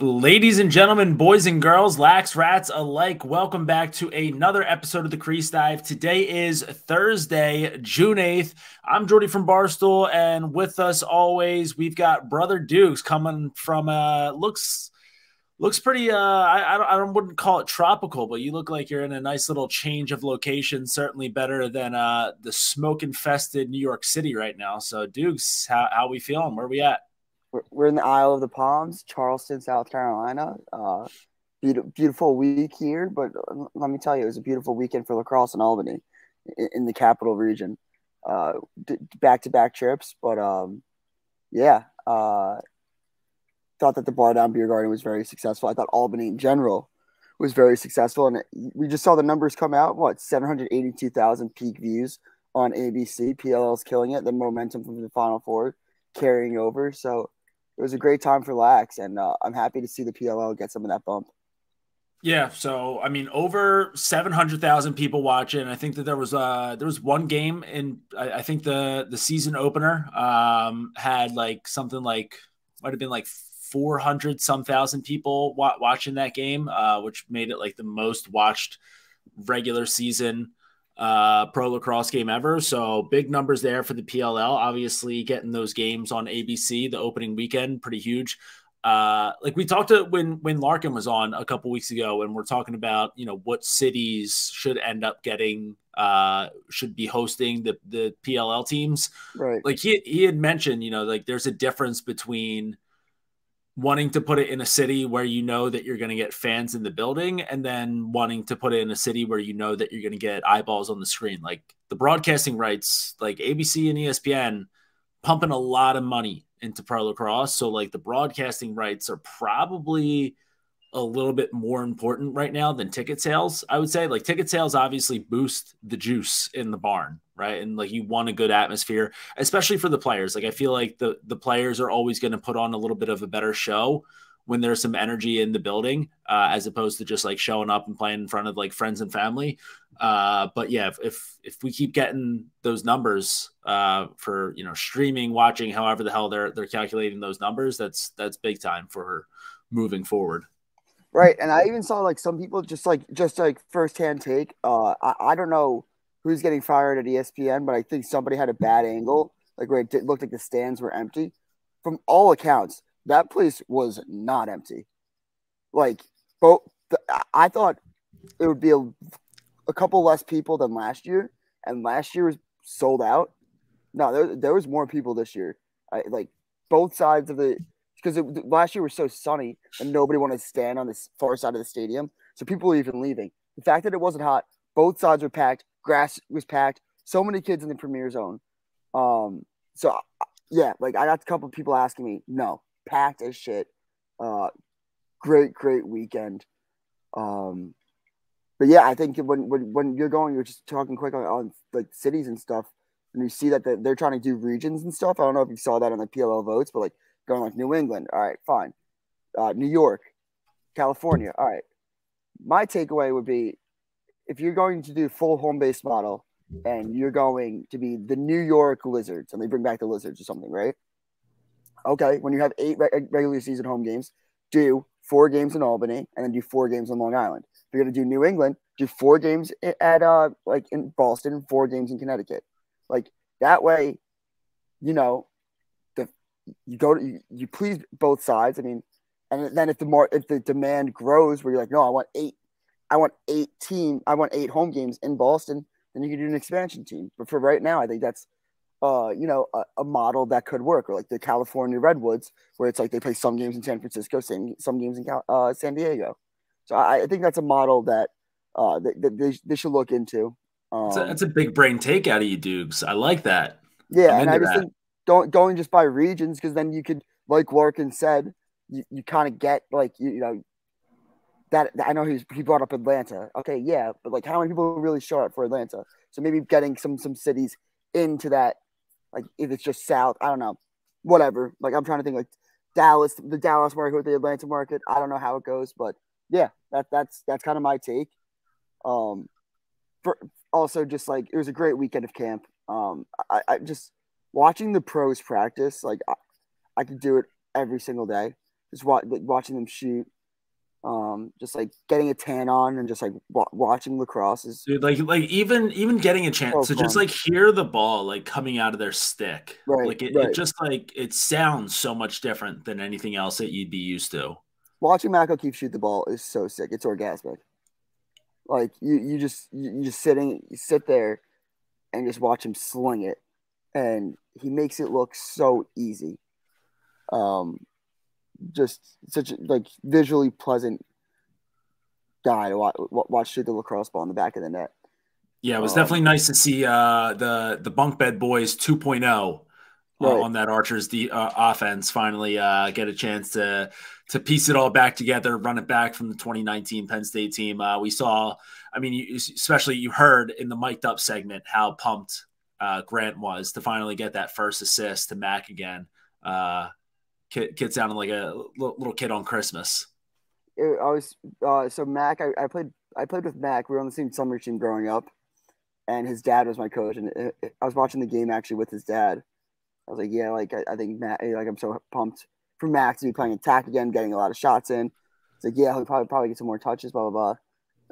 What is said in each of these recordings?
Ladies and gentlemen, boys and girls, lax rats alike, welcome back to another episode of the Crease Dive. Today is Thursday, June 8th. I'm Jordie from Barstool, and with us always, we've got Brother Doogs coming from looks pretty I wouldn't call it tropical, but you look like you're in a nice little change of location, certainly better than the smoke infested New York City right now. So Doogs, how we feeling? Where we at? We're in the Isle of the Palms, Charleston, South Carolina. Beautiful week here, but let me tell you, it was a beautiful weekend for lacrosse in Albany, in the capital region. Back-to-back trips, but yeah. Thought that the Bar Down Beer Garden was very successful. I thought Albany in general was very successful, and we just saw the numbers come out. 782,000 peak views on ABC. PLL's killing it. The momentum from the Final Four carrying over. So it was a great time for Lax, and I'm happy to see the PLL get some of that bump. Yeah, so I mean, over 700,000 people watching. I think that there was one game in I think the season opener had like something like might have been like 400 some thousand people watching that game, which made it like the most watched regular season pro lacrosse game ever. So big numbers there for the PLL. Obviously, getting those games on ABC the opening weekend, pretty huge. Like we talked to when Larkin was on a couple weeks ago, and we're talking about what cities should end up getting should be hosting the PLL teams. Right. Like he had mentioned, like there's a difference between wanting to put it in a city where you know that you're going to get fans in the building, and then wanting to put it in a city where you know that you're going to get eyeballs on the screen. Like the broadcasting rights, like ABC and ESPN, pumping a lot of money into pro lacrosse. So like the broadcasting rights are probably a little bit more important right now than ticket sales. I would say like ticket sales obviously boost the juice in the barn, right? And like you want a good atmosphere, especially for the players. Like I feel like the players are always going to put on a little bit of a better show when there's some energy in the building, as opposed to just like showing up and playing in front of like friends and family. But yeah, if we keep getting those numbers for streaming, watching, however the hell they're calculating those numbers, that's big time for moving forward. Right. And I even saw like some people just like firsthand take. I don't know who's getting fired at ESPN, but I think somebody had a bad angle, like where it looked like the stands were empty. From all accounts, that place was not empty. Like both, I thought it would be a couple less people than last year, and last year was sold out. No, there was more people this year. Like both sides of the because last year was so sunny and nobody wanted to stand on this far side of the stadium, so people were even leaving. The fact that it wasn't hot, both sides were packed, grass was packed, so many kids in the premier zone. So yeah, like I got a couple of people asking me, no, packed as shit. Uh, great weekend. Um, but yeah, I think when you're just talking quick on like cities and stuff, and you see that they're trying to do regions and stuff. I don't know if you saw that on the PLL votes, but like going like New England, all right, fine. New York, California, all right. My takeaway would be if you're going to do full home based model and you're going to be the New York Lizards, and they bring back the Lizards or something, right? Okay, when you have 8 regular season home games, do 4 games in Albany and then do 4 games in Long Island. If you're going to do New England, do 4 games at like in Boston, 4 games in Connecticut. Like that way, you know, the you go to you please both sides. I mean, and then if the demand grows, where you're like, no, I want 8 home games in Boston, then you can do an expansion team. But for right now, I think that's a model that could work, or like the California Redwoods, where it's like they play some games in San Francisco, some games in San Diego. So I think that's a model that they should look into. That's a big brain take out of you, Dukes. I like that. Yeah, I'm and into I just that. think don't going just by regions, because then you could, like Larkin said, you kind of get like that. I know he brought up Atlanta. Okay, yeah, but like how many people really show up for Atlanta? So maybe getting some cities into that, like if it's just South, I don't know, whatever. Like I'm trying to think like the Dallas market with the Atlanta market. I don't know how it goes, but yeah, that's kind of my take. Um, for also just like it was a great weekend of camp. I just watching the pros practice, like I could do it every single day. just watching them shoot. Just like getting a tan on and just like watching lacrosse is Dude, like even getting a chance to just fun. like hear the ball like coming out of their stick, Right, like it right. just like it sounds so much different than anything else that you'd be used to. Watching Mac O'Keefe shoot the ball is so sick. It's orgasmic. Like you just you sit there and just watch him sling it, and he makes it look so easy. Um, just such a like visually pleasant guy to watch shoot the lacrosse ball in the back of the net. Yeah, it was definitely nice to see the Bunk Bed Boys 2.0 Right. on that Archers offense finally get a chance to piece it all back together, run it back from the 2019 Penn State team. We saw, I mean, especially you heard in the mic'd up segment how pumped Grant was to finally get that first assist to Mac again. Kid sounded like a little kid on Christmas. I was so Mac. I played with Mac. We were on the same summer team growing up, and his dad was my coach. And I was watching the game actually with his dad. I was like, yeah, like I think Mac, like I'm so pumped for Mac to be playing attack again, getting a lot of shots in. It's like, yeah, he'll probably get some more touches, blah blah blah.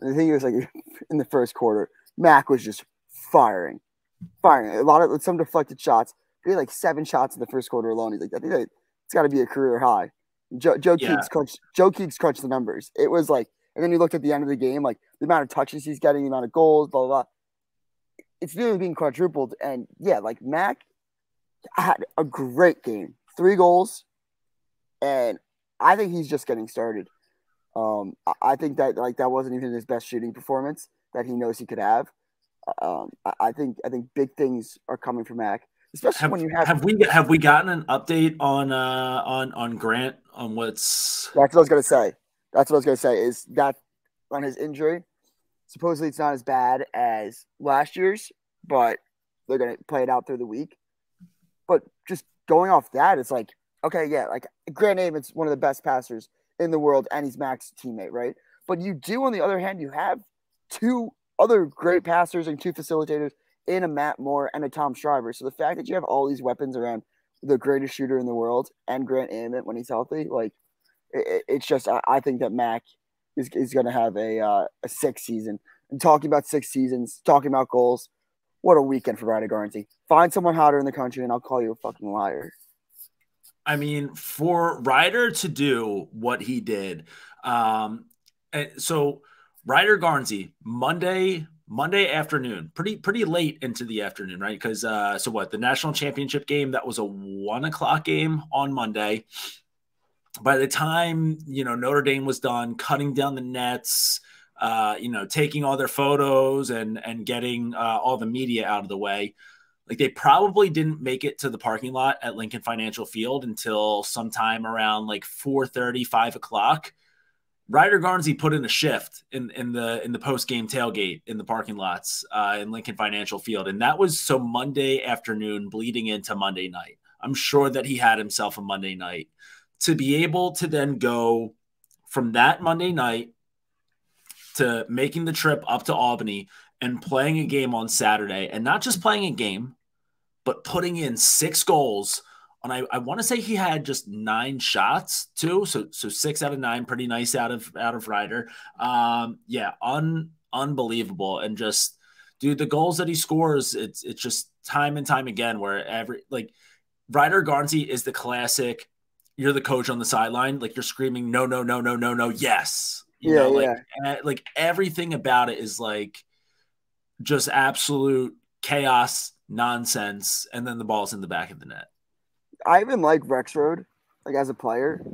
And the thing was like in the first quarter, Mac was just firing a lot of some deflected shots. He had like 7 shots in the first quarter alone. He's like, I think it's got to be a career high. Joe Yeah. Keegs crunched the numbers. It was like, and then you looked at the end of the game, like the amount of touches he's getting, the amount of goals, blah blah blah. It's really being quadrupled, and yeah, like Mac had a great game, 3 goals, and I think he's just getting started. I think that like that wasn't even his best shooting performance that he knows he could have. I think big things are coming from Mac, especially when you have we gotten an update on Grant on what's That's what I was gonna say. That's what I was gonna say is that on his injury, supposedly it's not as bad as last year's, but they're gonna play it out through the week. But just going off that, it's like, okay, yeah, like Grant Amen's one of the best passers in the world, and he's Mac's teammate, right? But you do, on the other hand, you have 2 other great passers and 2 facilitators in a Matt Moore and a Tom Schreiber. So the fact that you have all these weapons around the greatest shooter in the world and Grant Ament when he's healthy, like it's just I think that Mac is going to have a 6th season. And talking about 6 seasons, talking about goals, what a weekend for Ryder Garnsey. Find someone hotter in the country, and I'll call you a fucking liar. I mean, for Ryder to do what he did, so Ryder Garnsey Monday afternoon, pretty late into the afternoon, right? Because so what, the national championship game, that was a 1 o'clock game on Monday. By the time Notre Dame was done cutting down the nets, taking all their photos and getting all the media out of the way, like they probably didn't make it to the parking lot at Lincoln Financial Field until sometime around like 4:30, 5 o'clock. Ryder Garnsey put in a shift in the post game tailgate in the parking lots in Lincoln Financial Field, and that was so Monday afternoon bleeding into Monday night. I'm sure that he had himself a Monday night to be able to then go from that Monday night to making the trip up to Albany and playing a game on Saturday, and not just playing a game, but putting in 6 goals. And I want to say he had just 9 shots too. So 6 out of 9, pretty nice out of Ryder. Yeah, unbelievable. And just, dude, the goals that he scores, it's just time and time again where Ryder Garnsey is the classic. You're the coach on the sideline, like you're screaming, no, no, no, no, no, no, yes. Like everything about it is like just absolute chaos, nonsense, and then the ball's in the back of the net. I even like Rexroad, like as a player,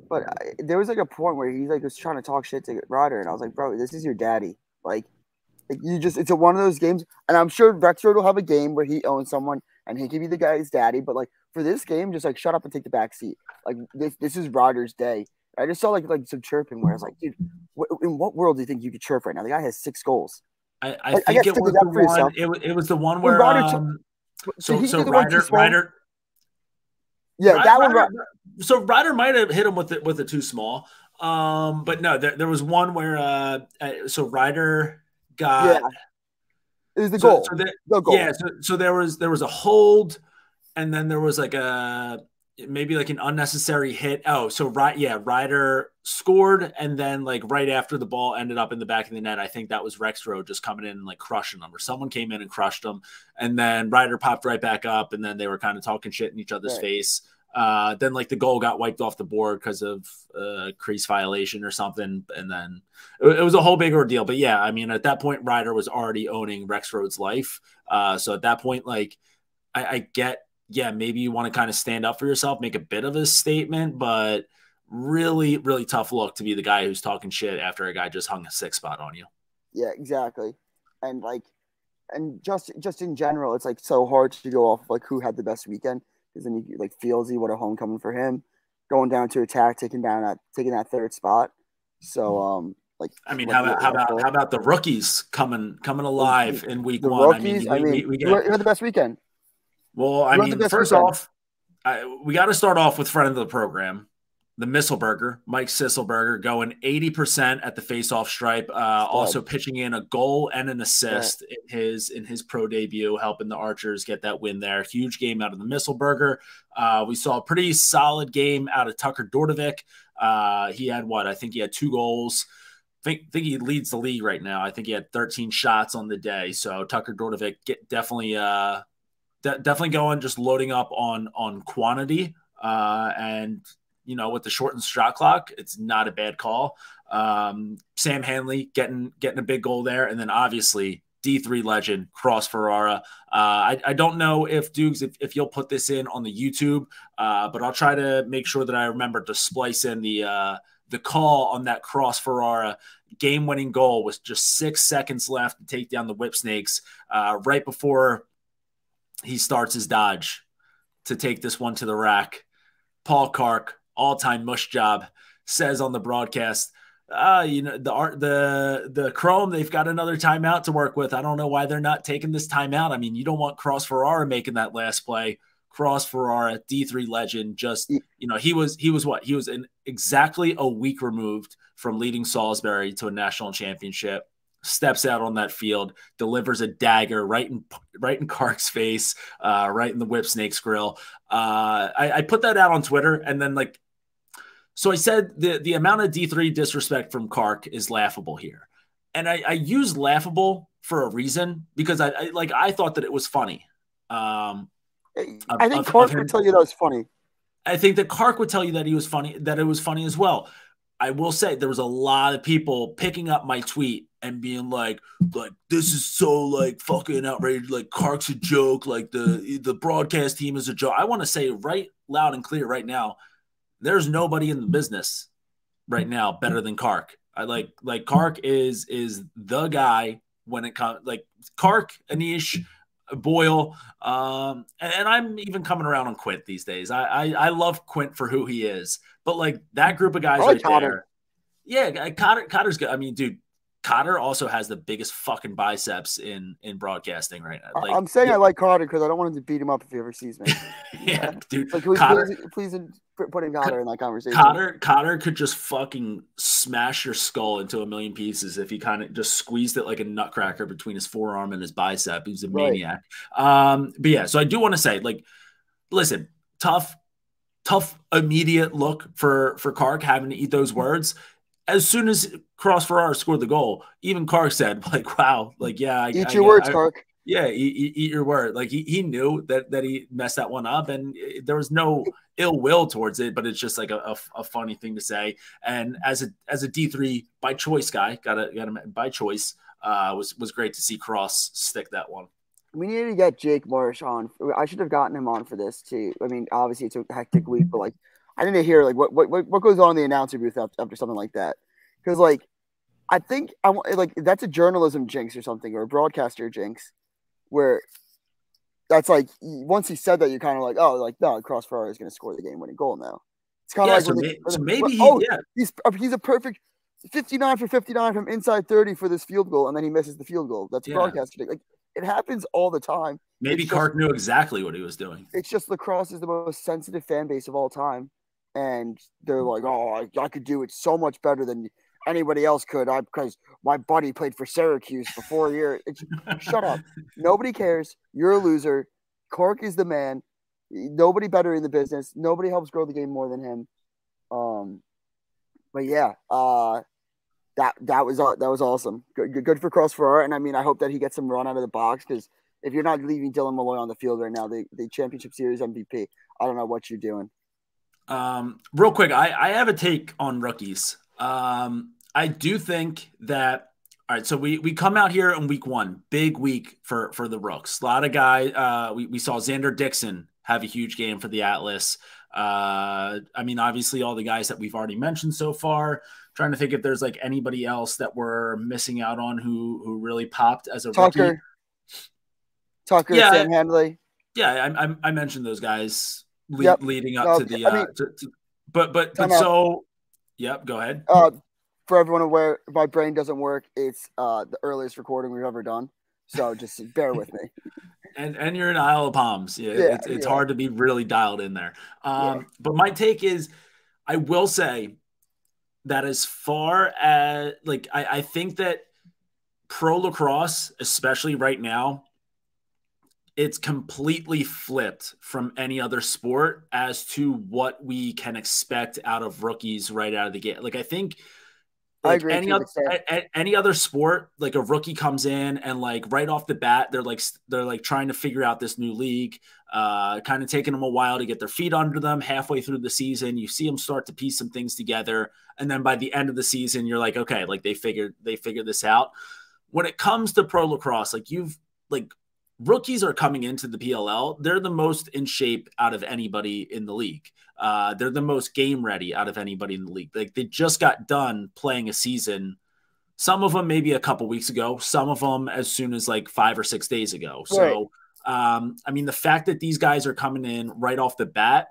but there was like a point where he like was trying to talk shit to Ryder, and I was like, bro, this is your daddy. Like you just, it's one of those games, and I'm sure Rexroad will have a game where he owns someone and he can be the guy's daddy, but like for this game, just like shut up and take the back seat. Like this is Ryder's day. I just saw like some chirping where I was like, dude, in what world do you think you could chirp right now? The guy has 6 goals. I think it was the one. It was the one where Ryder. Yeah, that one. So Ryder might have hit him with a too small. But no, there was one where so Ryder got. Yeah. It was the goal. The goal. Yeah. So there was a hold, and then there was like a maybe like an unnecessary hit. Oh, so Ryder scored, and then like right after the ball ended up in the back of the net, I think that was Rexroad just coming in and like crushing them, or someone came in and crushed them, and then Ryder popped right back up, and then they were kind of talking shit in each other's face. Then like the goal got wiped off the board because of Crease violation or something, and then it was a whole big ordeal. But yeah, I mean, at that point, Ryder was already owning Rexroad's life. So at that point, like I get. Yeah, maybe you want to kind of stand up for yourself, make a bit of a statement, but really, really tough look to be the guy who's talking shit after a guy just hung a 6-spot on you. Yeah, exactly. And like, and just in general, it's like so hard to go off like who had the best weekend, because then you like Fieldsy, what a homecoming for him, going down to attack, taking that 3rd spot. So like, I mean, how about the rookies coming alive in week the one? Rookies, you had the best weekend. Well, I mean, first off, we got to start off with friend of the program, the Misselberger, Mike Sisselberger, going 80% at the faceoff stripe, also pitching in a goal and an assist in his pro debut, helping the Archers get that win there. Huge game out of the Misselberger. We saw a pretty solid game out of Tucker Dordovic. He had I think he had 2 goals. I think he leads the league right now. I think he had 13 shots on the day. So Tucker Dordovic definitely going, just loading up on quantity, and with the shortened shot clock, it's not a bad call. Sam Hanley getting a big goal there, and then obviously D3 legend Cross Ferrara. I don't know if Doogs, if you'll put this in on the YouTube, but I'll try to make sure that I remember to splice in the call on that Cross Ferrara game-winning goal with just 6 seconds left to take down the Whip Snakes, right before he starts his dodge to take this one to the rack. Paul Kark, all-time mush job, says on the broadcast, the Chrome, they've got another timeout to work with. I don't know why they're not taking this timeout. I mean, you don't want Cross Ferrara making that last play. Cross Ferrara, D3 legend, just, he was exactly a week removed from leading Salisbury to a national championship. Steps out on that field, delivers a dagger right in Kark's face, right in the Whip Snake's grill. I put that out on Twitter, and then so I said the amount of D3 disrespect from Kark is laughable here, and I use laughable for a reason, because I thought that it was funny. I think Kark would tell you that was funny. I think that Kark would tell you that he was funny, that it was funny as well. I will say there was a lot of people picking up my tweet and being like this is so fucking outrageous, Kark's a joke, the broadcast team is a joke. I want to say right loud and clear right now, there's nobody in the business right now better than Kark. I like Kark is the guy when it comes, Kark, Anish, Boyle, and I'm even coming around on Quint these days. I love Quint for who he is, but that group of guys right there. Yeah, Cotter's good. I mean, dude, Cotter also has the biggest fucking biceps in broadcasting right now. I'm saying I like Cotter because I don't want him to beat him up if he ever sees me. Yeah, dude. Please putting Cotter in that conversation. Cotter could just fucking smash your skull into a million pieces if he kind of just squeezed it like a nutcracker between his forearm and his bicep. He's a maniac. But yeah, so I do want to say, listen, tough immediate look for Kark having to eat those words. As soon as Cross Ferrara scored the goal, even Kark said, wow, yeah. Eat your words, Kark. Yeah, eat your word. He knew that he messed that one up, and there was no ill will towards it, but it's just a funny thing to say. And as a D3 by choice guy, got him by choice, was great to see Cross stick that one. We need to get Jake Marsh on. I should have gotten him on for this too. I mean, obviously it's a hectic week, but I need to hear what goes on in the announcer booth after something like that, because I think that's a journalism jinx or something, or a broadcaster jinx, where that's once he said that, you're kind of no, Cross Ferrara is going to score the game-winning goal now. It's kind of maybe he's a perfect 59 for 59 from inside 30 for this field goal, and then he misses the field goal. That's broadcaster. It happens all the time. Maybe Kark knew exactly what he was doing. It's just lacrosse is the most sensitive fan base of all time, and they're I could do it so much better than anybody else could, because my buddy played for Syracuse for 4 years. Shut up. Nobody cares. You're a loser. Kark is the man. Nobody better in the business. Nobody helps grow the game more than him. But yeah, that was awesome. Good for Cross Ferrara, and I mean, I hope that he gets some run out of the box because if you're not leaving Dylan Malloy on the field right now, the championship series MVP, I don't know what you're doing. Real quick, I have a take on rookies. I do think that. All right, so we come out here in week 1, big week for the Rooks. A lot of guys. We saw Xander Dixon have a huge game for the Atlas. I mean, obviously, all the guys that we've already mentioned so far. Trying to think if there's like anybody else that we're missing out on who really popped as a rookie. Tucker, yeah, Sam Handley. Yeah, I mentioned those guys leading up to the. I mean, but so, yep. Go ahead. For everyone aware, my brain doesn't work. It's the earliest recording we've ever done, so just bear with me. And you're in Isle of Palms. Yeah, it's hard to be really dialed in there. But my take is, I will say that as far as like, I think that pro lacrosse, especially right now, it's completely flipped from any other sport as to what we can expect out of rookies right out of the gate. Like, I think. Like I agree. Any other sport, like a rookie comes in and like right off the bat, they're like trying to figure out this new league, kind of taking them a while to get their feet under them. Halfway through the season, you see them start to piece some things together, and then by the end of the season, you're like, okay, like they figured this out. When it comes to pro lacrosse, rookies are coming into the PLL. They're the most in shape out of anybody in the league. They're the most game ready out of anybody in the league. Like they just got done playing a season. Some of them maybe a couple weeks ago, some of them as soon as like 5 or 6 days ago. Right. So, I mean, the fact that these guys are coming in right off the bat,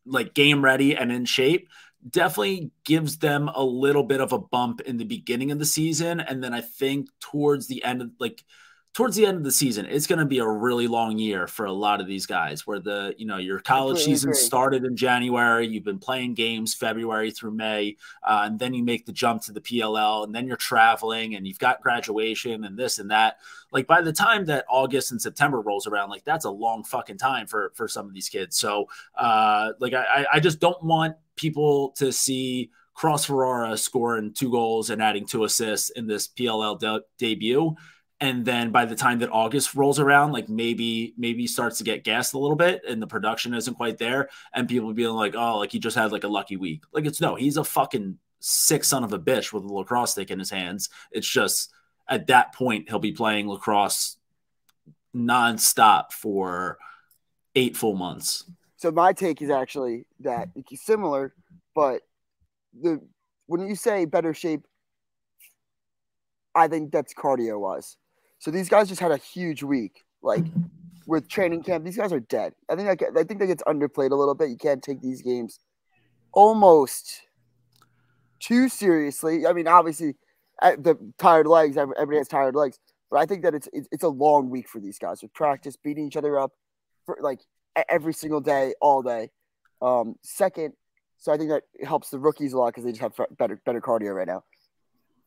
like game ready and in shape, definitely gives them a little bit of a bump in the beginning of the season. And then I think towards the end of the season, it's going to be a really long year for a lot of these guys where your college season started in January. You've been playing games February through May, and then you make the jump to the PLL, and then you're traveling and you've got graduation and this and that. Like by the time that August and September rolls around, like that's a long fucking time for some of these kids. So I just don't want people to see Cross Ferrara scoring 2 goals and adding 2 assists in this PLL debut. And then by the time that August rolls around, like maybe starts to get gassed a little bit and the production isn't quite there. And people being like, oh, like he just had like a lucky week. Like he's a fucking sick son of a bitch with a lacrosse stick in his hands. It's just at that point, he'll be playing lacrosse nonstop for 8 full months. So my take is actually that it's similar, but when you say better shape, I think that's cardio wise. So these guys just had a huge week, like with training camp. These guys are dead. I think that gets underplayed a little bit. You can't take these games almost too seriously. I mean, obviously, the tired legs. Everybody has tired legs, but I think that it's a long week for these guys with practice, beating each other up for like every single day, all day. Second, so I think that helps the rookies a lot because they just have better cardio right now.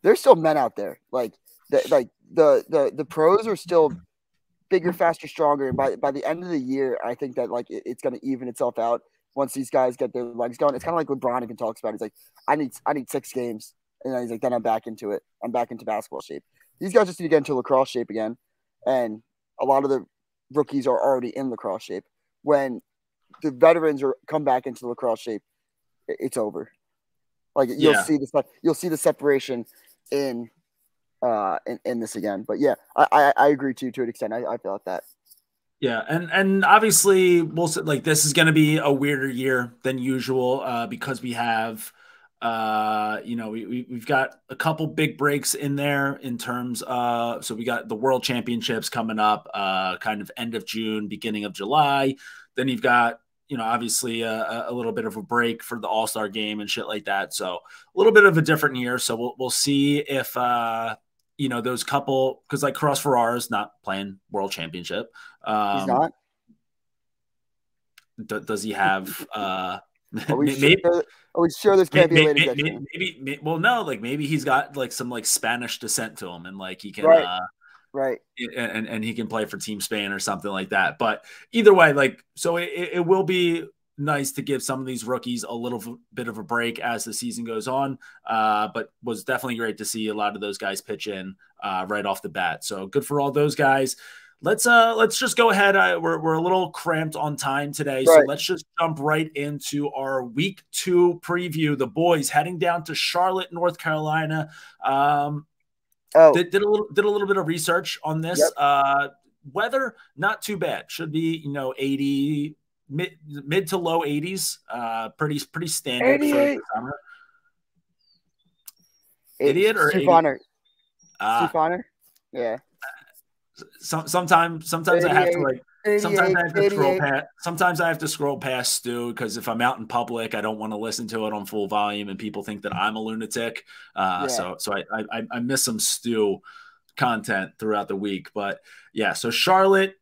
There's still men out there. Like the pros are still bigger, faster, stronger. And by the end of the year, I think that like it's going to even itself out once these guys get their legs going. It's kind of like what Bronigan talks about. He's like, I need 6 games, and then he's like, then I'm back into it. I'm back into basketball shape. These guys just need to get into lacrosse shape again, and a lot of the rookies are already in lacrosse shape. When the veterans come back into lacrosse shape, it's over. Like you'll see the separation in this again. But yeah, I agree to an extent. I feel like that. Yeah, and obviously we'll like this is going to be a weirder year than usual because we have we've got a couple big breaks in there in terms of so we got the World Championships coming up kind of end of June, beginning of July. Then you've got obviously a little bit of a break for the All-Star game and shit like that. So a little bit of a different year. So we'll see if, those couple, because like Cross Ferrara is not playing World Championship. He's not? Does he have, are we sure this can't be a way to get him? Maybe, well, no, like maybe he's got like some like Spanish descent to him and like he can, right. Right. and he can play for Team Spain or something like that. But either way, like, so it will be nice to give some of these rookies a little bit of a break as the season goes on. But was definitely great to see a lot of those guys pitch in right off the bat. So good for all those guys. Let's just go ahead. We're a little cramped on time today, so let's just jump right into our week 2 preview. The boys heading down to Charlotte, North Carolina. Did a little bit of research on this. Yep. Weather not too bad. Should be 80 mid to low 80s. Pretty standard 88. For summer. Idiot or Stu Bonner? Stu Bonner? Yeah. Sometimes I have to sometimes I have to scroll past Stu because if I'm out in public, I don't want to listen to it on full volume and people think that I'm a lunatic. So I miss some Stu content throughout the week. But yeah, so Charlotte,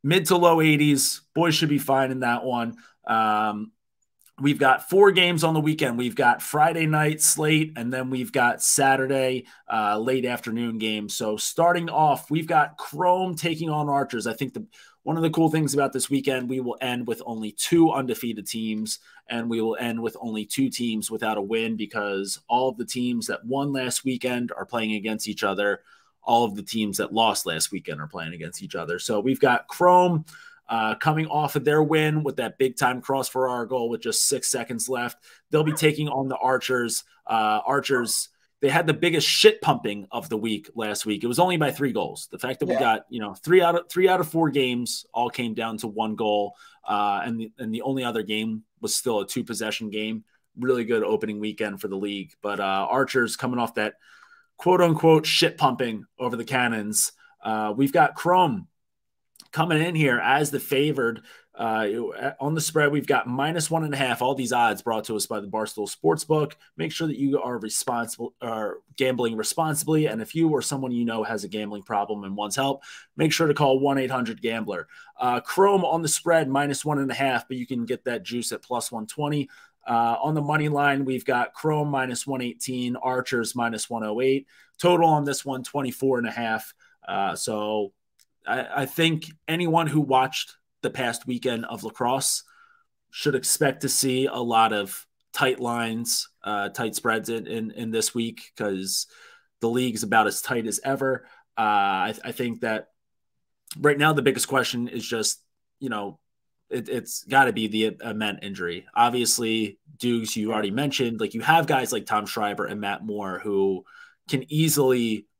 mid to low 80s. Boys should be fine in that one. We've got 4 games on the weekend. We've got Friday night slate, and then we've got Saturday late afternoon games. So starting off, we've got Chrome taking on Archers. I think one of the cool things about this weekend, we will end with only 2 undefeated teams, and we will end with only 2 teams without a win because all of the teams that won last weekend are playing against each other. All of the teams that lost last weekend are playing against each other. So we've got Chrome coming off of their win with that big-time cross for our goal with just 6 seconds left. They'll be taking on the Archers. Archers, they had the biggest shit pumping of the week last week. It was only by 3 goals. The fact that we got 3 out of 4 games all came down to 1 goal, and the only other game was still a 2-possession game. Really good opening weekend for the league. But Archers coming off that quote-unquote shit pumping over the Cannons. We've got Chrome coming in here as the favored on the spread. We've got -1.5. All these odds brought to us by the Barstool Sportsbook. Make sure that you are responsible or gambling responsibly. And if you or someone you know has a gambling problem and wants help, make sure to call 1-800-GAMBLER. Chrome on the spread -1.5, but you can get that juice at +120. On the money line, we've got Chrome -118, Archers -108. Total on this one, 24.5. So I think anyone who watched the past weekend of lacrosse should expect to see a lot of tight lines, tight spreads in this week because the league is about as tight as ever. I think that right now the biggest question is just, it's got to be the Ament injury. Obviously, Doogs, you already mentioned, like you have guys like Tom Schreiber and Matt Moore who can easily –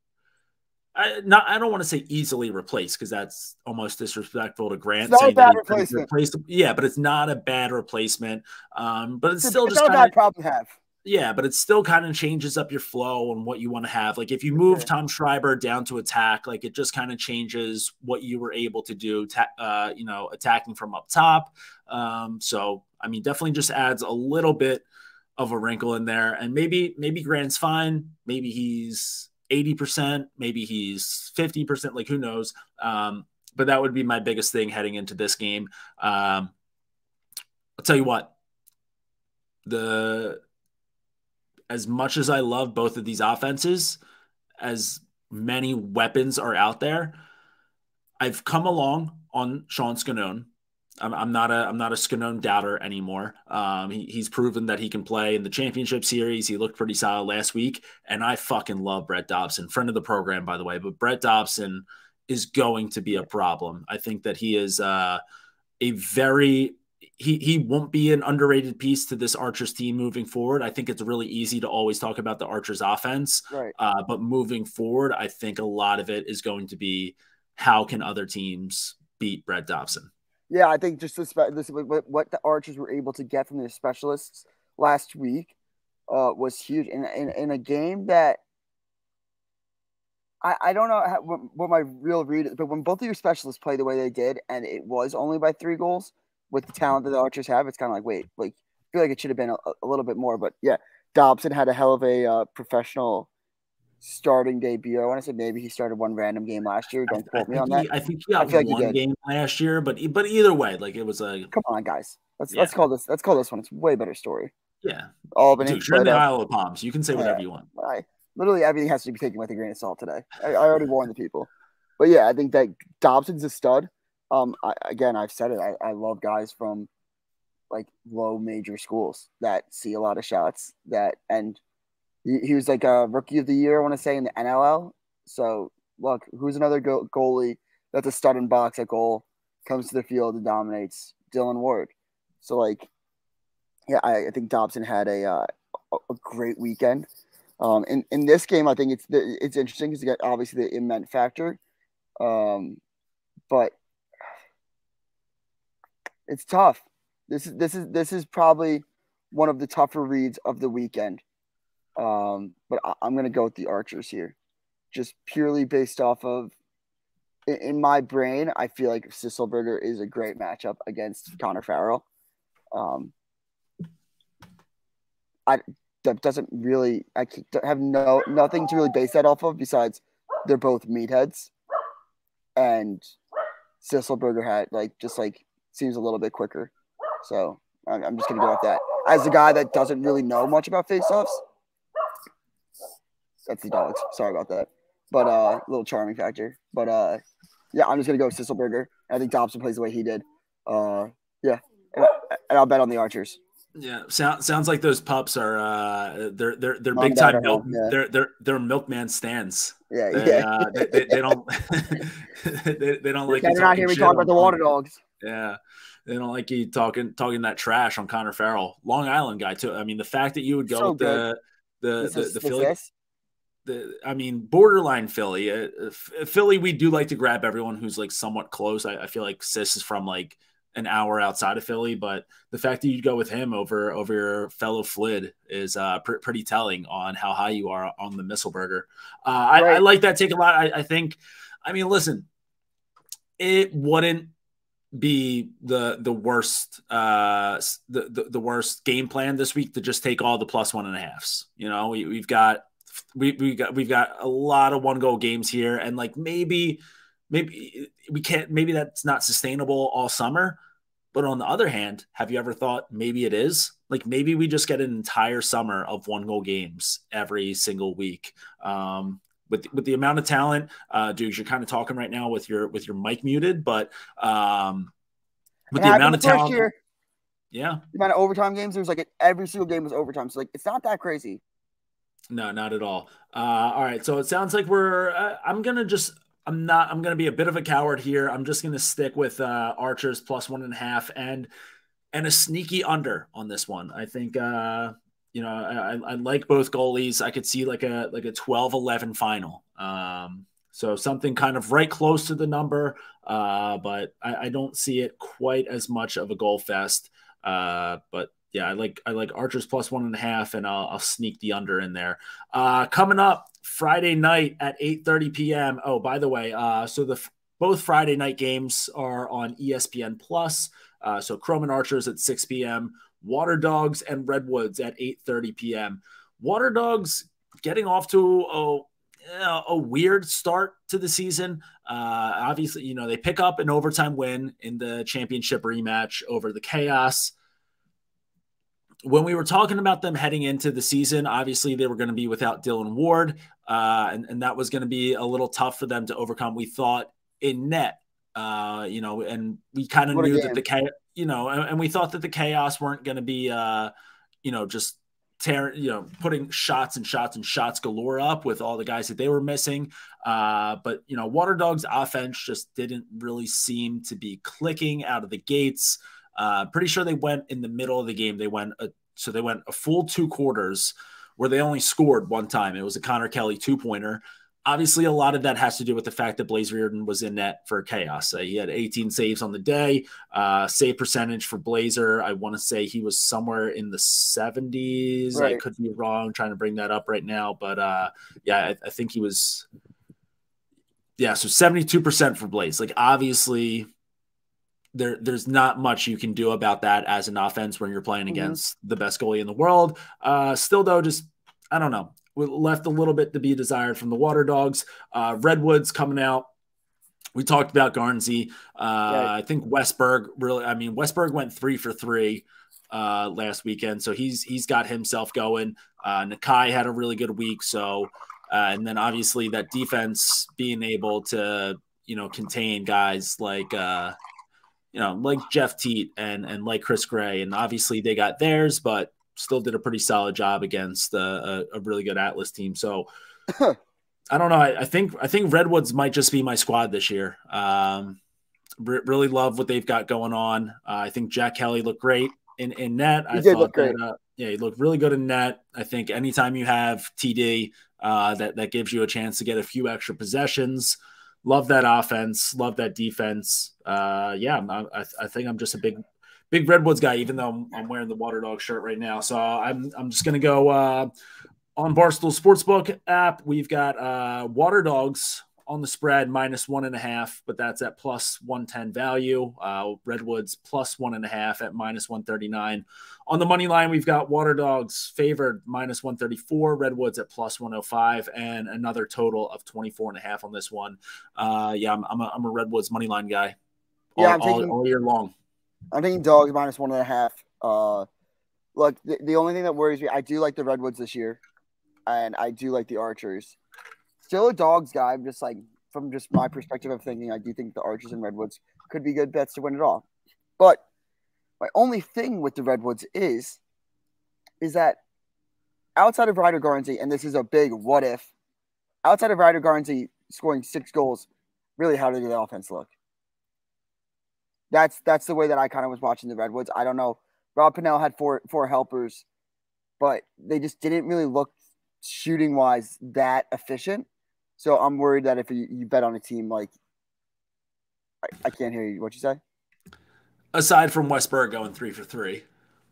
I don't want to say easily replaced because that's almost disrespectful to Grant. It's not a bad replacement. Yeah, but it's not a bad replacement. But it's still just not a bad problem to have. Yeah, but it still kind of changes up your flow and what you want to have. Like if you move Tom Schreiber down to attack, like it just kind of changes what you were able to do, attacking from up top. So, I mean, definitely just adds a little bit of a wrinkle in there. And maybe Grant's fine. Maybe he's 80%, maybe he's 50%, like who knows. But that would be my biggest thing heading into this game. I'll tell you what, as much as I love both of these offenses, as many weapons are out there, I've come along on Sean Scanone. I'm not a Scanone doubter anymore. He's proven that he can play in the championship series. He looked pretty solid last week, and I fucking love Brett Dobson, friend of the program, by the way. But Brett Dobson is going to be a problem. I think that he is he won't be an underrated piece to this Archers team moving forward. I think it's really easy to always talk about the Archers offense, right? But moving forward, I think a lot of it is going to be how can other teams beat Brett Dobson. Yeah, I think just what the Archers were able to get from their specialists last week was huge. In a game that I don't know what my real read is, but when both of your specialists play the way they did, and it was only by 3 goals with the talent that the Archers have, it's kind of like, wait, like I feel like it should have been a little bit more. But yeah, Dobson had a hell of a professional starting debut. I want to say maybe he started one random game last year. Don't quote me on that. I think he got one game last year, but either way, like it was a. Come on, guys. Let's call this one. It's a way better story. Yeah, Albany. Dude, you're in the Isle of Palms. You can say whatever you want. Literally everything has to be taken with a grain of salt today. I already warned the people. But yeah, I think that Dobson's a stud. Again, I've said it. I love guys from like low major schools that see a lot of shots and he was like a rookie of the year, I want to say, in the NLL. So look, who's another goalie that's a stud in box at goal, comes to the field and dominates? Dylan Ward. So like, yeah, I think Dobson had a great weekend. In this game, I think it's interesting because you got obviously the immense factor, but it's tough. This is probably one of the tougher reads of the weekend. But I'm gonna go with the Archers here, just purely based off of in my brain. I feel like Sisselberger is a great matchup against Connor Farrell. That doesn't really. I have nothing to really base that off of besides they're both meatheads, and Sisselberger had just seems a little bit quicker. So I'm just gonna go with that. As a guy that doesn't really know much about faceoffs, that's the Dogs. Sorry about that, but little charming factor. But yeah, I'm just gonna go with Sisselberger. I think Dobson plays the way he did. Yeah, and I'll bet on the Archers. Yeah, sounds like those pups are they're Mom big time milk. Yeah. They're milkman stands. Yeah, they don't they don't like. They're not here. We talk about the Water Dogs. Yeah, they don't like you talking that trash on Connor Farrell, Long Island guy too. I mean, the fact that you would go with the Philly, I mean, borderline Philly. Philly, we do like to grab everyone who's like somewhat close. I feel like Sis is from like an hour outside of Philly, but the fact that you'd go with him over your fellow Flid is pretty telling on how high you are on the Misselberger. Right. I like that take a lot. I think, I mean, listen, it wouldn't be the worst the worst game plan this week to just take all the +1.5s. You know, we've got a lot of 1-goal games here, and like maybe we can't, maybe that's not sustainable all summer. But on the other hand, have you ever thought maybe it is? Like maybe we just get an entire summer of 1-goal games every single week. With the amount of talent, Doogs, you're kind of talking right now with your mic muted, but with the amount of talent, yeah, the amount of overtime games, there's like every single game was overtime. So like it's not that crazy. No, not at all. All right, so it sounds like I'm going to be a bit of a coward here. I'm just going to stick with Archers +1.5 and a sneaky under on this one. I think, you know, I like both goalies. I could see like a 12-11 final. So something kind of right close to the number, but I don't see it quite as much of a goal fest. But yeah, I like Archers +1.5, and I'll sneak the under in there. Coming up Friday night at 8:30 p.m. Oh, by the way, so both Friday night games are on ESPN Plus. So Chrome and Archers at 6 p.m. Water Dogs and Redwoods at 8:30 p.m. Water Dogs getting off to a weird start to the season. Obviously, you know, they pick up an overtime win in the championship rematch over the Chaos. When we were talking about them heading into the season, obviously they were going to be without Dylan Ward, and that was going to be a little tough for them to overcome. We thought in net, you know, and we kind of knew that and we thought that the Chaos weren't going to be, you know, just putting shots and shots and shots galore up with all the guys that they were missing. But, you know, Water Dogs offense just didn't really seem to be clicking out of the gates. Pretty sure they went in the middle of the game. They went a full 2 quarters where they only scored one time. It was a Connor Kelly 2-pointer. Obviously, a lot of that has to do with the fact that Blaze Reardon was in net for Chaos. He had 18 saves on the day. Save percentage for Blazer, I want to say he was somewhere in the 70s. Right. I could be wrong, trying to bring that up right now. But yeah, I think he was. Yeah, so 72% for Blaze. Like, obviously, there's not much you can do about that as an offense when you're playing against the best goalie in the world. Still, though, just, I don't know, left a little bit to be desired from the Water Dogs. Redwoods coming out. We talked about Garnsey. Right. I think Westberg Westberg went 3 for 3 last weekend, so he's got himself going. Nakai had a really good week, so and then obviously that defense being able to contain guys like like Jeff Teat and like Chris Gray, and obviously they got theirs, but still did a pretty solid job against a really good Atlas team. So I don't know. I think Redwoods might just be my squad this year. Really love what they've got going on. I think Jack Kelly looked great in net. He did look great. He looked really good in net. I think anytime you have TD, that gives you a chance to get a few extra possessions. Love that offense. Love that defense. I think I'm just a big Redwoods guy, even though I'm wearing the Water Dog shirt right now. So I'm just gonna go on Barstool Sportsbook app. We've got Water Dogs on the spread -1.5, but that's at +110 value. Redwoods +1.5 at -139. On the money line, we've got Water Dogs favored -134, Redwoods at +105, and another total of 24.5 on this one. I'm a Redwoods money line guy all year long. I'm taking Dogs -1.5. Look, the only thing that worries me, I do like the Redwoods this year, and I do like the Archers. Still a Dogs guy. I'm just like, from just my perspective of thinking, I do think the Archers and Redwoods could be good bets to win it all. But my only thing with the Redwoods is that outside of Ryder Garnsey, and this is a big what if, outside of Ryder Garnsey scoring 6 goals, really, how did the offense look? That's the way that I kind of was watching the Redwoods. I don't know. Rob Pennell had four helpers, but they just didn't really look shooting wise that efficient. So I'm worried that if you bet on a team like, I can't hear you. What you say? Aside from Westberg going 3 for 3,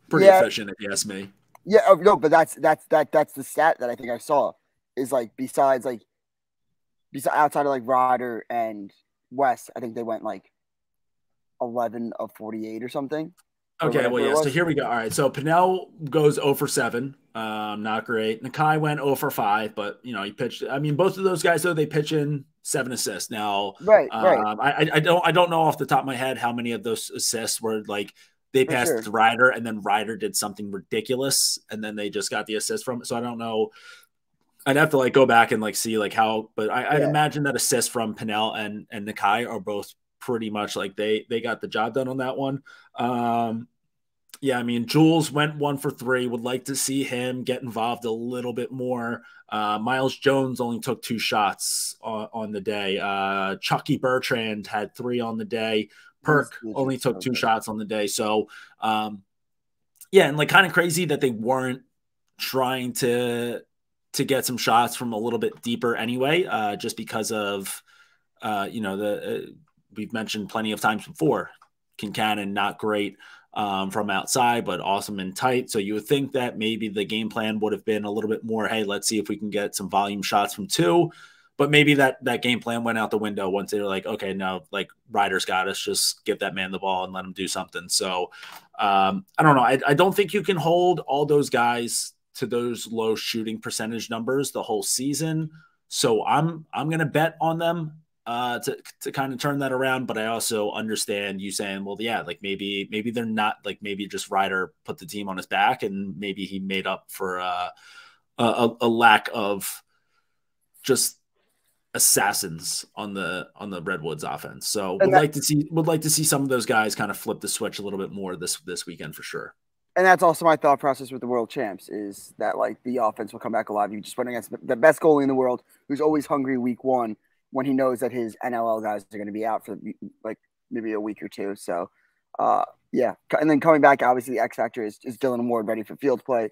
pretty efficient if you ask me. Yeah, no, but that's the stat that I think I saw is like besides outside of like Ryder and West, I think they went like 11 of 48 or something. Okay, well, yeah. So here we go. All right, so Pennell goes 0 for 7. Not great. Nakai went 0 for 5, but he pitched. I mean, both of those guys though, they pitch in 7 assists. Now, right. I don't know off the top of my head how many of those assists were like they passed Ryder and then Ryder did something ridiculous and then they just got the assist from it. So I don't know. I'd have to like go back and like see like how, but I'd imagine that assists from Pennell and Nakai are both pretty much like they got the job done on that one. I mean, Jules went 1 for 3. Would like to see him get involved a little bit more. Miles Jones only took 2 shots on the day. Chucky Bertrand had 3 on the day. Perk only took 2 shots on the day. So, and like kind of crazy that they weren't trying to get some shots from a little bit deeper anyway, just because of, we've mentioned plenty of times before, Kincannon, not great from outside, but awesome and tight. So you would think that maybe the game plan would have been a little bit more, hey, let's see if we can get some volume shots from 2. But maybe that game plan went out the window once they were like, okay, no, like Ryder's got us, just give that man the ball and let him do something. So I don't know. I don't think you can hold all those guys to those low shooting percentage numbers the whole season. So I'm going to bet on them to kind of turn that around. But I also understand you saying, well, yeah, like maybe they're not, like maybe just Ryder put the team on his back and maybe he made up for a lack of just assassins on the Redwoods offense. So would like to see some of those guys kind of flip the switch a little bit more this weekend for sure. And that's also my thought process with the world champs is that like the offense will come back alive. You just went against the best goalie in the world who's always hungry week 1 when he knows that his NLL guys are going to be out for like maybe a week or 2. So and then coming back, obviously the X factor is Dylan Ward ready for field play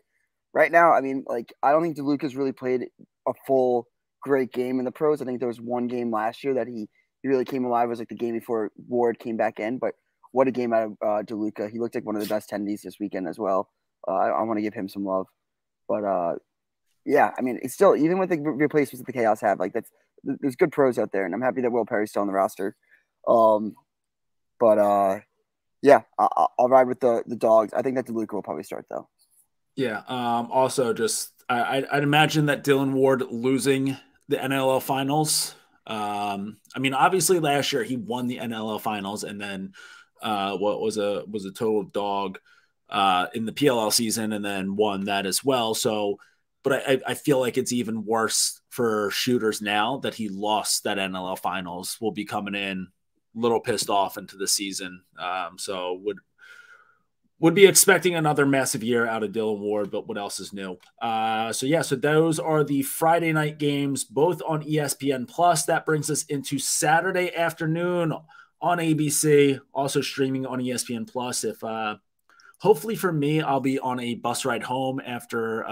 right now. I mean, like I don't think DeLuca's really played a full great game in the pros. I think there was one game last year that he really came alive. It was like the game before Ward came back in, but what a game out of DeLuca. He looked like one of the best tendies this weekend as well. I want to give him some love. But, I mean, it's still, even with the replacements that the Chaos have, like there's good pros out there, and I'm happy that Will Perry's still on the roster. I'll ride with the Dogs. I think that DeLuca will probably start, though. Yeah. Also, just I'd imagine that Dylan Ward losing the NLL finals. I mean, obviously last year he won the NLL finals and then what was a total dog in the PLL season and then won that as well. So but I feel like it's even worse for shooters now that he lost that NLL finals. Will be coming in a little pissed off into the season. So would be expecting another massive year out of Dylan Ward, but what else is new? So those are the Friday night games, both on ESPN Plus. That brings us into Saturday afternoon on ABC, also streaming on ESPN Plus. If hopefully for me, I'll be on a bus ride home after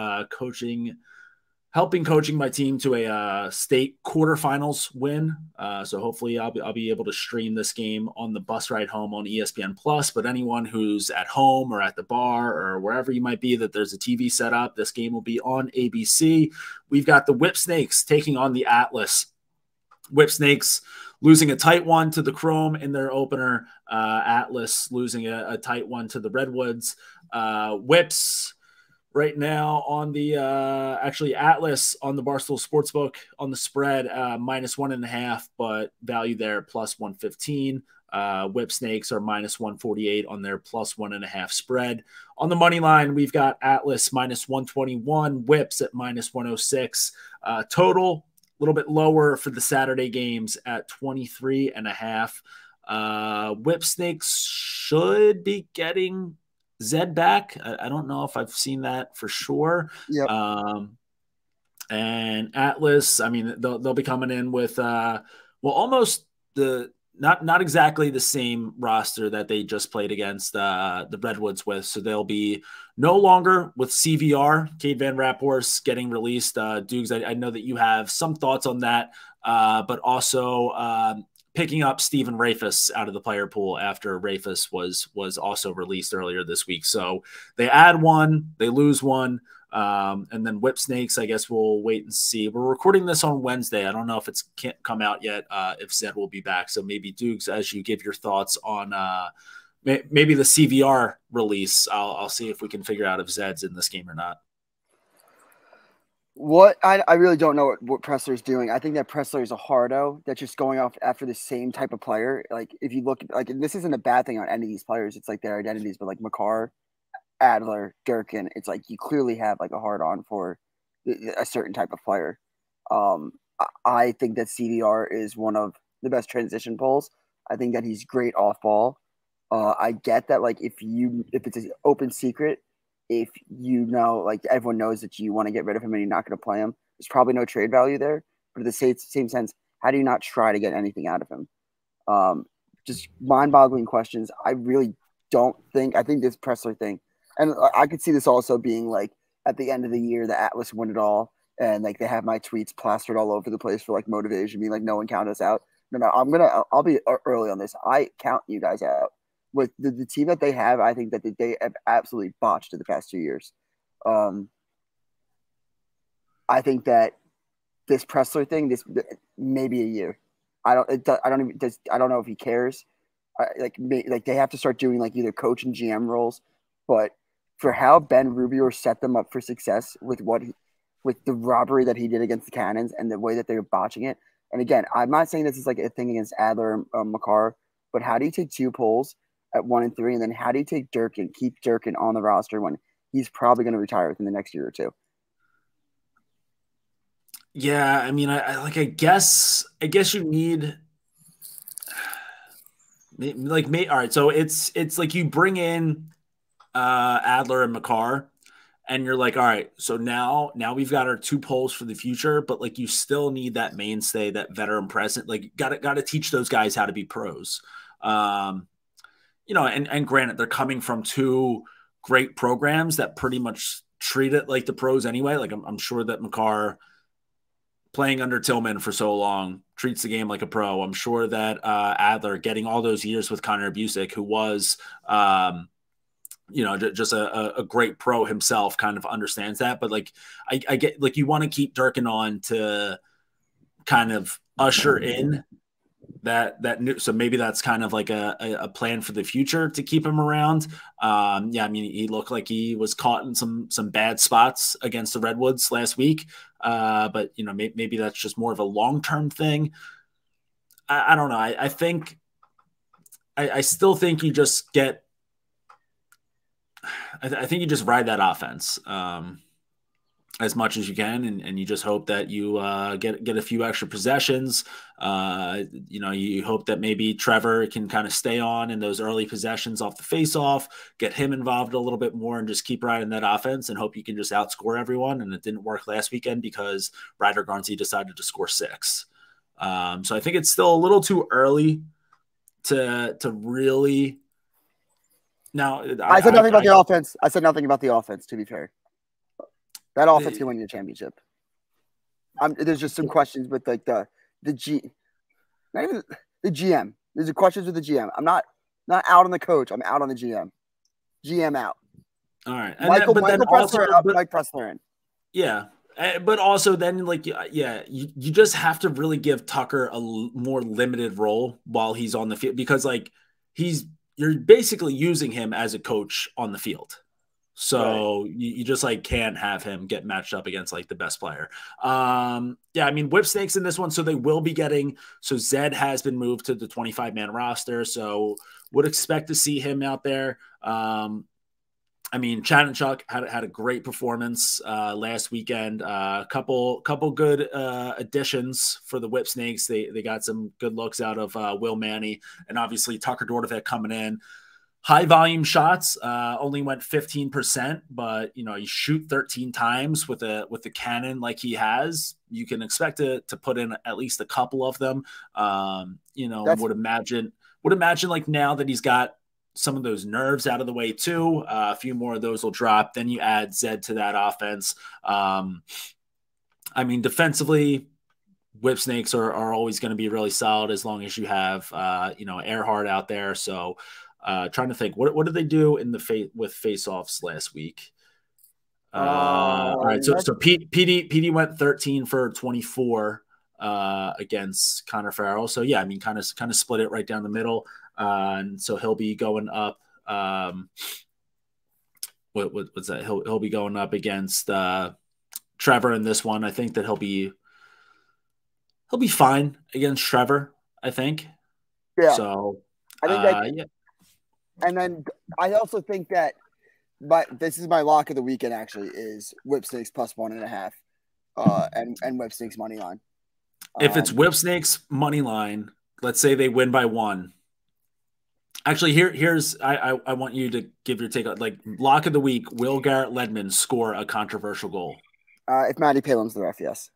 helping coaching my team to a state quarterfinals win. So hopefully I'll be able to stream this game on the bus ride home on ESPN Plus. But anyone who's at home or at the bar or wherever you might be that there's a TV set up, this game will be on ABC. We've got the Whip Snakes taking on the Atlas. Whip Snakes losing a tight one to the Chrome in their opener. Atlas losing a tight one to the Redwoods. Whips right now on the Atlas on the Barstool Sportsbook on the spread -1.5, but value there +115. Whip Snakes are -148 on their +1.5 spread. On the money line, we've got Atlas -121, Whips at -106. Total a little bit lower for the Saturday games at 23.5. Whip Snakes should be getting Zed back. I don't know if I've seen that for sure. Yep. And Atlas, I mean, they'll be coming in with almost not exactly the same roster that they just played against the Redwoods with. So they'll be no longer with CVR, Cade Van Raphorst, getting released. Doogs, I know that you have some thoughts on that, but also picking up Stephen Rafis out of the player pool after Rafis was also released earlier this week. So they add one, they lose one, and then Whip Snakes, I guess we'll wait and see. We're recording this on Wednesday. I don't know if it's can't come out yet, if Zed will be back. So maybe Doogs, as you give your thoughts on maybe the CVR release, I'll see if we can figure out if Zed's in this game or not. What I really don't know what Pressler's doing. I think that Pressler is a hardo that's just going off after the same type of player. Like if you look, like this isn't a bad thing on any of these players. It's like their identities, but like Makar, Adler, Durkin, it's like you clearly have like a hard on for a certain type of player. I think that CDR is one of the best transition pulls. I think that he's great off ball. I get that like if it's an open secret. If you know, like everyone knows that you want to get rid of him and you're not going to play him, there's probably no trade value there. But at the same sense, how do you not try to get anything out of him? Just mind-boggling questions. I really don't think. I think this Pressler thing, and I could see this also being like at the end of the year, the Atlas win it all, and like they have my tweets plastered all over the place for like motivation, being like, "No one count us out." No, I'll be early on this. I count you guys out. With the team that they have, I think that they have absolutely botched in the past 2 years. I think that this Pressler thing, this maybe a year. I don't know if he cares. Like they have to start doing like either coach and GM roles. But for how Ben Rubio set them up for success with with the robbery that he did against the Cannons and the way that they're botching it. And again, I'm not saying this is like a thing against Adler or Makar, but how do you take 2 polls at 1 and 3, and then how do you take Durkin, keep Durkin on the roster when he's probably going to retire within the next year or two? Yeah, I mean, I guess you need all right. So it's like you bring in Adler and Makar, and you're like, all right, so now we've got our 2 polls for the future, but like you still need that mainstay, that veteran present. Like got to teach those guys how to be pros. And granted, they're coming from 2 great programs that pretty much treat it like the pros anyway. Like I'm sure that Makar, playing under Tillman for so long, treats the game like a pro. I'm sure that Adler, getting all those years with Connor Busick, who was, just a great pro himself, kind of understands that. But like, I get like you want to keep Durkin on to kind of usher in that new, so maybe that's kind of like a plan for the future to keep him around. I mean, he looked like he was caught in some bad spots against the Redwoods last week. But maybe that's just more of a long-term thing. I don't know. I think I still think you just I think you just ride that offense. as much as you can, and you just hope that you get a few extra possessions. You hope that maybe Trevor can kind of stay on in those early possessions off the face-off, get him involved a little bit more, and just keep riding that offense and hope you can just outscore everyone. And it didn't work last weekend because Ryder Garnsey decided to score 6. So I think it's still a little too early to really. Now, I said nothing about the offense. I said nothing about the offense, to be fair. That offense can win you a championship. There's just some questions with like the GM. There's questions with the GM. I'm not out on the coach. I'm out on the GM. GM out. All right. Mike Pressler in. Yeah. But also then, like, you just have to really give Tucker a more limited role while he's on the field, because like you're basically using him as a coach on the field. So you just like can't have him get matched up against like the best player. I mean, Whipsnake's in this one, so they will be getting. So Zed has been moved to the 25-man roster, so would expect to see him out there. I mean, Chanachuk had a great performance last weekend. Couple good additions for the Whipsnakes. They got some good looks out of Will Manny, and obviously Tucker Dordevic coming in. High volume shots, only went 15%, but you shoot 13 times with a cannon like he has. You can expect to put in at least a couple of them. Would imagine like now that he's got some of those nerves out of the way too, a few more of those will drop. Then you add Zed to that offense. I mean, defensively, Whipsnakes are always going to be really solid as long as you have Earhart out there. So. Trying to think, what did they do in the with face-offs last week? All right, so PD went 13 for 24 against Connor Farrell. So yeah, I mean, kind of split it right down the middle, and so he'll be going up. What's that? He'll be going up against Trevor in this one. I think that he'll be fine against Trevor. I think. Yeah. So I think that. And then I also think that, this is my lock of the weekend. Actually, is Whipsnakes plus 1.5, and Whipsnakes money line. If it's Whipsnakes money line, let's say they win by 1. Actually, here's I want you to give your take on like lock of the week. Will Garrett Ledman score a controversial goal? If Matty Palem's the ref, yes.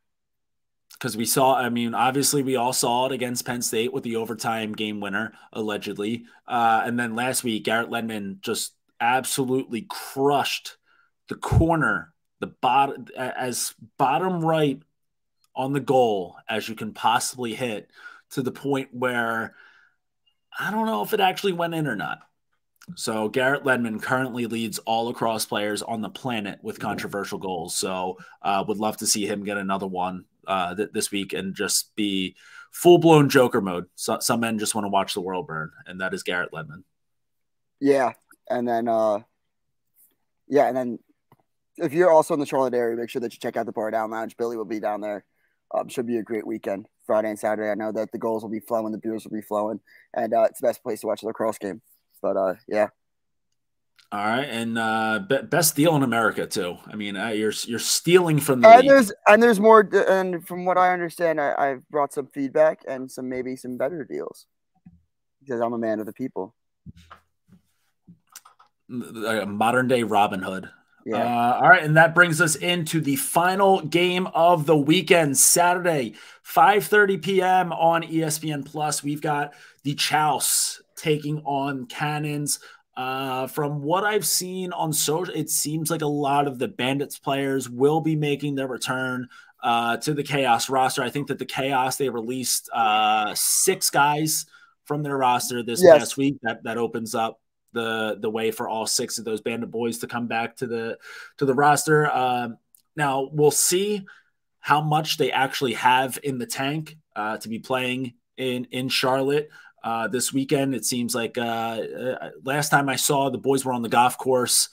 Because we saw, I mean, obviously we all saw it against Penn State with the overtime game winner, allegedly. And then last week, Garrett Ledman just absolutely crushed the corner, the bottom right on the goal as you can possibly hit, to the point where I don't know if it actually went in or not. So Garrett Ledman currently leads all lacrosse players on the planet with controversial goals. So would love to see him get another one this week and just be full-blown Joker mode. So, some men just want to watch the world burn, and that is Garrett Ledman. Yeah, and then if you're also in the Charlotte area, make sure that you check out the Bar Down Lounge. Billy will be down there. Should be a great weekend, Friday and Saturday. I know that the goals will be flowing, the beers will be flowing, and it's the best place to watch a lacrosse game. But yeah. All right, and best deal in America too. I mean, you're stealing from the league. And there's more. And from what I understand, I've brought some feedback and maybe some better deals because I'm a man of the people. Modern day Robin Hood. Yeah. All right, and that brings us into the final game of the weekend, Saturday, 5:30 p.m. on ESPN Plus. We've got the Chouse taking on Cannons. From what I've seen on social, it seems like a lot of the Bandits players will be making their return to the Chaos roster. I think that the Chaos, they released 6 guys from their roster this past week. That opens up the way for all 6 of those Bandit boys to come back to the roster. Now we'll see how much they actually have in the tank to be playing in Charlotte. This weekend, it seems like last time I saw, the boys were on the golf course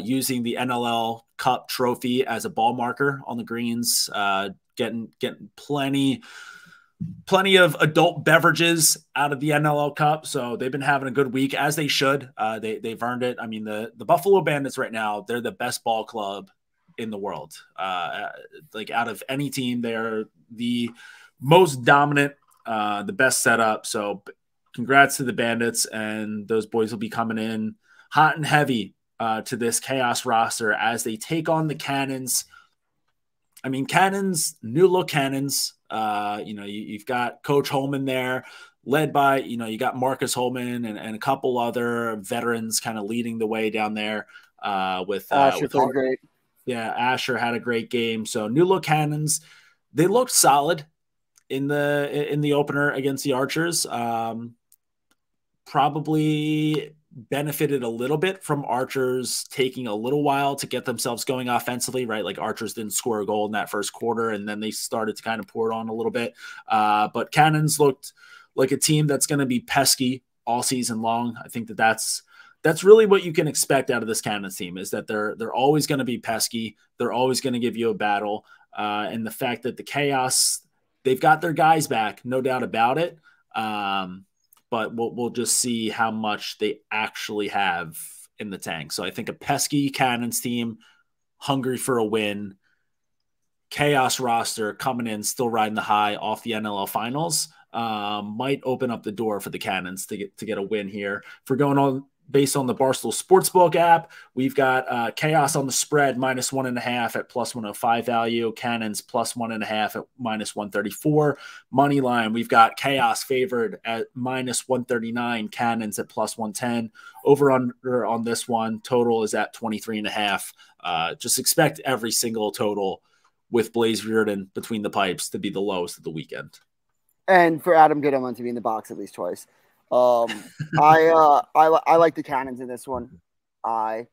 using the NLL Cup trophy as a ball marker on the greens, getting plenty of adult beverages out of the NLL Cup. So they've been having a good week, as they should. They've earned it. I mean, the Buffalo Bandits right now, they're the best ball club in the world. Like out of any team, they're the most dominant, the best setup. So congrats to the Bandits, and those boys will be coming in hot and heavy to this Chaos roster as they take on the Cannons. I mean, Cannons, new look Cannons. You've got Coach Holman there, led by, you got Marcus Holman and a couple other veterans kind of leading the way down there with Asher played great. Yeah, Asher had a great game. So new look Cannons, they looked solid in the opener against the Archers. Probably benefited a little bit from Archers taking a little while to get themselves going offensively, right? Like Archers didn't score a goal in that first quarter, and then they started to kind of pour it on a little bit. But Cannons looked like a team that's going to be pesky all season long. I think that's really what you can expect out of this Cannons team, is that they're always going to be pesky. They're always going to give you a battle. And the fact that the Chaos, they've got their guys back, no doubt about it. But we'll just see how much they actually have in the tank. So I think a pesky Cannons team, hungry for a win, Chaos roster coming in, still riding the high off the NLL finals, might open up the door for the Cannons to get a win here. If we're going on based on the Barstool Sportsbook app, we've got Chaos on the spread -1.5 at +105 value, Cannons +1.5 at -134. Money line, we've got Chaos favored at -139, Cannons at +110. Over under on this one, total is at 23.5. Just expect every single total with Blaze Riordan between the pipes to be the lowest of the weekend. And for Adam Goodham to be in the box at least twice. I like the Cannons in this one. I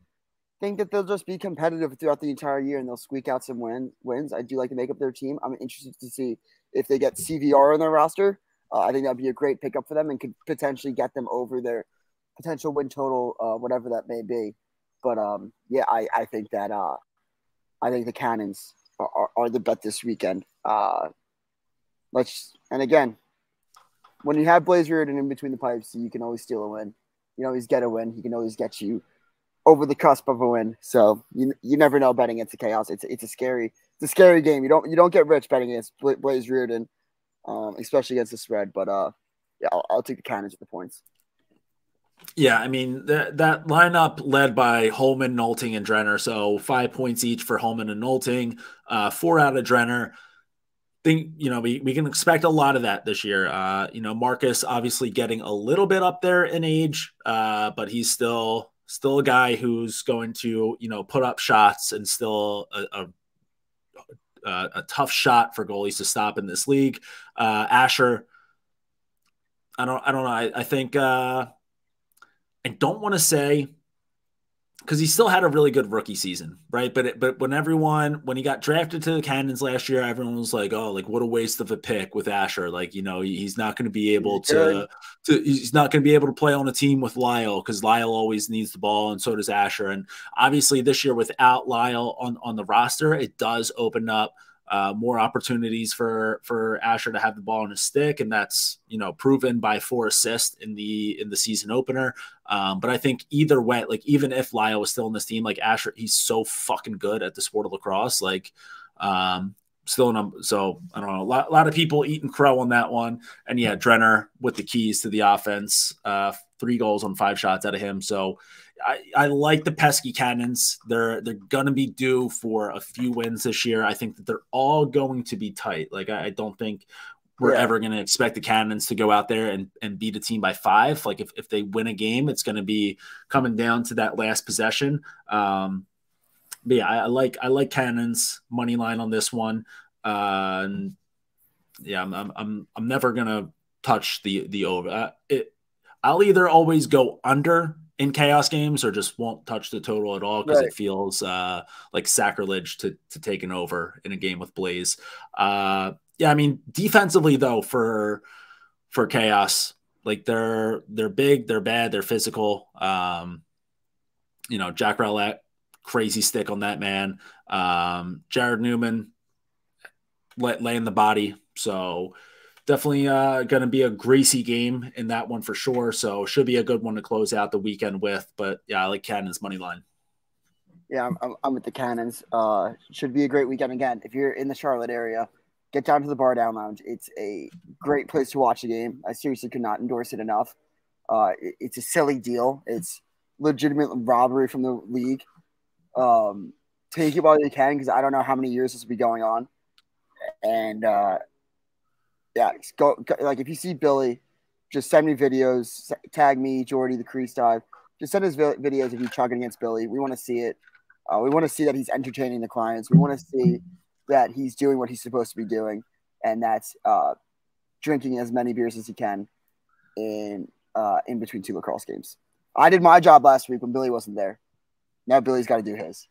think that they'll just be competitive throughout the entire year, and they'll squeak out some wins. I do like to make up their team. I'm interested to see if they get CVR on their roster. I think that'd be a great pickup for them and could potentially get them over their potential win total, whatever that may be. But I think that I think the Cannons are the bet this weekend. And again, when you have Blaze Riordan in between the pipes, you can always steal a win. You can always get a win. He can always get you over the cusp of a win. So you never know betting against the Chaos. It's a scary game. You don't get rich betting against Blaze Riordan, especially against the spread. But I'll take the Cannons at the points. Yeah, I mean, that lineup led by Holman, Nolting, and Drenner. So 5 points each for Holman and Nolting, 4 out of Drenner. Think, we can expect a lot of that this year. Marcus obviously getting a little bit up there in age, but he's still a guy who's going to, put up shots and still a tough shot for goalies to stop in this league. Asher, I don't know. I think I don't want to say, because he still had a really good rookie season, right? But when he got drafted to the Cannons last year, everyone was like, "Oh, like what a waste of a pick with Asher." Like, he's not going to be able to play on a team with Lyle, because Lyle always needs the ball, and so does Asher. And obviously, this year without Lyle on the roster, it does open up more opportunities for Asher to have the ball in his stick, and that's proven by 4 assists in the season opener. But I think either way, like even if Lyle was still in this team, like Asher, he's so fucking good at the sport of lacrosse. Like so I don't know, a lot of people eating crow on that one. And yeah, Drenner with the keys to the offense, 3 goals on 5 shots out of him. So I like the pesky Cannons. They're going to be due for a few wins this year. I think that they're all going to be tight. Like I don't think we're ever going to expect the Cannons to go out there and beat a team by 5. Like if they win a game, it's going to be coming down to that last possession. But yeah, I like Cannons money line on this one. And yeah, I'm never going to touch the over. I'll either always go under in Chaos games or just won't touch the total at all, because it feels like sacrilege to take an over in a game with Blaze. Yeah, I mean, defensively though, for Chaos, like they're big, they're bad, they're physical. Jack Rowlett, crazy stick on that man. Jared Newman laying the body. So definitely going to be a greasy game in that one for sure. So should be a good one to close out the weekend with. But yeah, I like Cannon's money line. Yeah, I'm with the Cannons. Should be a great weekend again. If you're in the Charlotte area, get down to the Bar Down Lounge. It's a great place to watch a game. I seriously could not endorse it enough. It's a silly deal. It's legitimate robbery from the league. Take it while you can, because I don't know how many years this will be going on. And yeah, go like if you see Billy, just send me videos. Tag me, Jordie, the Crease dive. Just send us videos of you chugging against Billy. We want to see it. We want to see that he's entertaining the clients. We want to see that he's doing what he's supposed to be doing, and that's drinking as many beers as he can in between two lacrosse games. I did my job last week when Billy wasn't there. Now Billy's got to do his.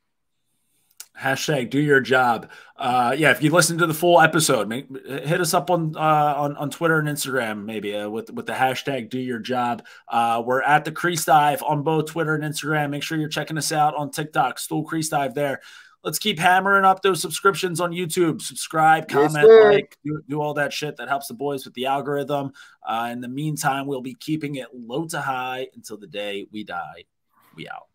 Hashtag do your job. Yeah, if you listen to the full episode, hit us up on Twitter and Instagram, maybe with the hashtag do your job. We're at the Crease Dive on both Twitter and Instagram. Make sure you're checking us out on TikTok, Stool Crease Dive there. Let's keep hammering up those subscriptions on YouTube. Subscribe, comment, like, do all that shit that helps the boys with the algorithm. In the meantime, we'll be keeping it low to high until the day we die. We out.